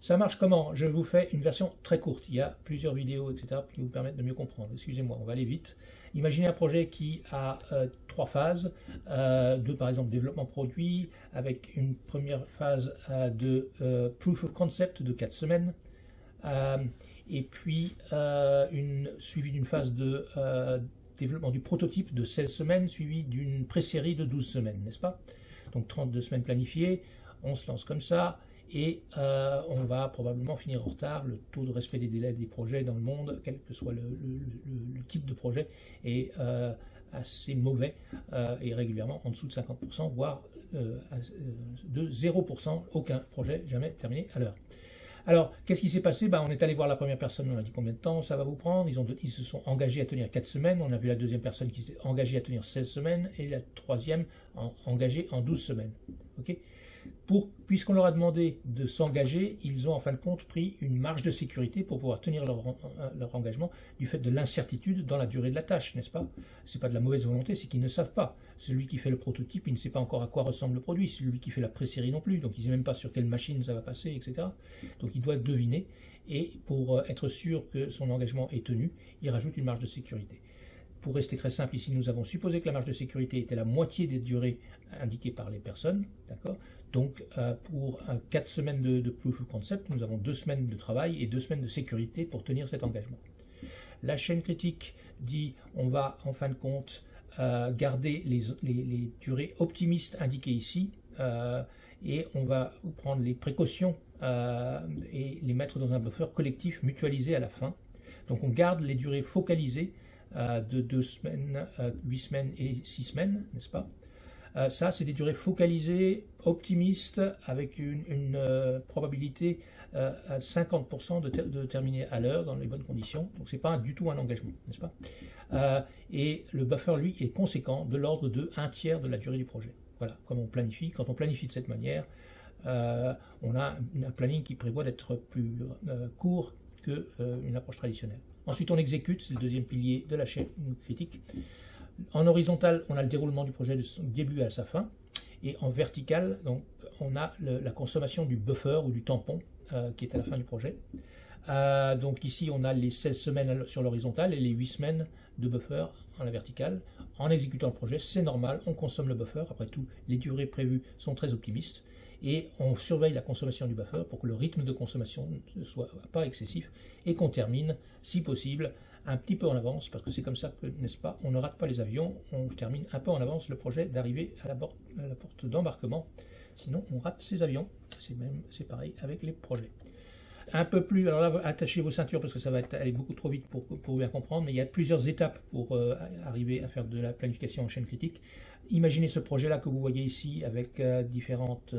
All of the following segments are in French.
Ça marche comment? Je vous fais une version très courte. Il y a plusieurs vidéos, etc., qui vous permettent de mieux comprendre. Excusez-moi, on va aller vite. Imaginez un projet qui a 3 phases. De, par exemple, développement produit, avec une première phase de proof of concept de 4 semaines. Et puis suivi d'une phase de développement du prototype de 16 semaines, suivi d'une pré-série de 12 semaines, n'est-ce pas? Donc 32 semaines planifiées, on se lance comme ça, et on va probablement finir en retard. Le taux de respect des délais des projets dans le monde, quel que soit le type de projet, est assez mauvais, et régulièrement en dessous de 50%, voire de 0%, aucun projet jamais terminé à l'heure. Alors, qu'est-ce qui s'est passé? On est allé voir la première personne, on a dit combien de temps ça va vous prendre. Ils se sont engagés à tenir 4 semaines. On a vu la deuxième personne qui s'est engagée à tenir 16 semaines et la troisième engagée en 12 semaines. Okay, puisqu'on leur a demandé de s'engager, ils ont en fin de compte pris une marge de sécurité pour pouvoir tenir leur engagement du fait de l'incertitude dans la durée de la tâche, n'est-ce pas? Ce n'est pas de la mauvaise volonté, c'est qu'ils ne savent pas. Celui qui fait le prototype, il ne sait pas encore à quoi ressemble le produit. Celui qui fait la pré-série non plus, donc il ne sait même pas sur quelle machine ça va passer, etc. Donc il doit deviner, et pour être sûr que son engagement est tenu, il rajoute une marge de sécurité. Pour rester très simple, ici, nous avons supposé que la marge de sécurité était la moitié des durées indiquées par les personnes. D'accord? Donc, pour 4 semaines de proof of concept, nous avons 2 semaines de travail et 2 semaines de sécurité pour tenir cet engagement. La chaîne critique dit on va, en fin de compte, garder les durées optimistes indiquées ici, et on va prendre les précautions et les mettre dans un buffer collectif mutualisé à la fin. Donc, on garde les durées focalisées de 2 semaines, 8 semaines et 6 semaines, n'est-ce pas? Ça, c'est des durées focalisées, optimistes, avec une probabilité à 50% de terminer à l'heure dans les bonnes conditions. Donc, ce n'est pas du tout un engagement, n'est-ce pas? Et le buffer, lui, est conséquent, de l'ordre de 1/3 de la durée du projet. Voilà, comme on planifie. Quand on planifie de cette manière, on a un planning qui prévoit d'être plus court qu'une approche traditionnelle. Ensuite, on exécute, c'est le deuxième pilier de la chaîne critique. En horizontal, on a le déroulement du projet de son début à sa fin. Et en vertical, donc, on a la consommation du buffer ou du tampon qui est à la fin du projet. Donc ici, on a les 16 semaines sur l'horizontale et les 8 semaines de buffer en la verticale. En exécutant le projet, c'est normal, on consomme le buffer. Après tout, les durées prévues sont très optimistes. Et on surveille la consommation du buffer pour que le rythme de consommation ne soit pas excessif et qu'on termine, si possible, un petit peu en avance, parce que c'est comme ça que, n'est-ce pas, on ne rate pas les avions, on termine un peu en avance le projet d'arriver à la porte d'embarquement, sinon on rate ces avions. C'est pareil avec les projets. Un peu plus, alors là, attachez vos ceintures parce que ça va aller beaucoup trop vite pour bien comprendre, mais il y a plusieurs étapes pour arriver à faire de la planification en chaîne critique. Imaginez ce projet-là que vous voyez ici avec différentes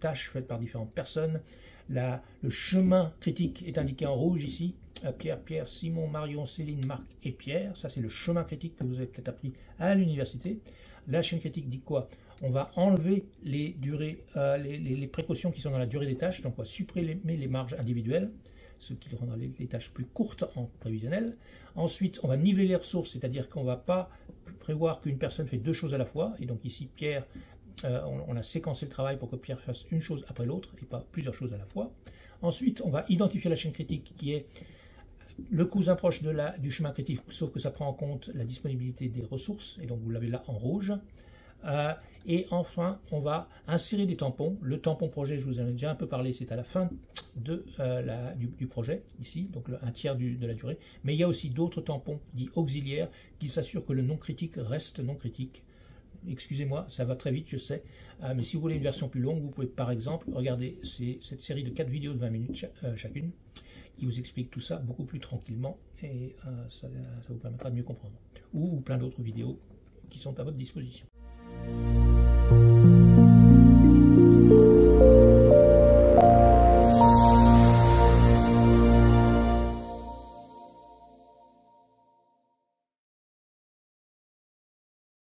tâches faites par différentes personnes. Le chemin critique est indiqué en rouge ici. Pierre, Simon, Marion, Céline, Marc et Pierre. Ça, c'est le chemin critique que vous avez peut-être appris à l'université. La chaîne critique dit quoi? On va enlever les durées, les précautions qui sont dans la durée des tâches. Donc, on va supprimer les marges individuelles, ce qui rendra les tâches plus courtes en prévisionnel. Ensuite, on va niveler les ressources, c'est-à-dire qu'on ne va pas prévoir qu'une personne fait 2 choses à la fois. Et donc ici, Pierre, on a séquencé le travail pour que Pierre fasse une chose après l'autre et pas plusieurs choses à la fois. Ensuite, on va identifier la chaîne critique qui est le cousin proche du chemin critique, sauf que ça prend en compte la disponibilité des ressources, et donc vous l'avez là en rouge. Et enfin, on va insérer des tampons. Le tampon projet, je vous en ai déjà un peu parlé, c'est à la fin du projet, ici, donc 1/3 de la durée. Mais il y a aussi d'autres tampons dits auxiliaires qui s'assurent que le non critique reste non critique. Excusez-moi, ça va très vite, je sais, mais si vous voulez une version plus longue, vous pouvez par exemple regarder cette série de 4 vidéos de 20 minutes chacune, qui vous explique tout ça beaucoup plus tranquillement, et ça vous permettra de mieux comprendre. Ou plein d'autres vidéos qui sont à votre disposition.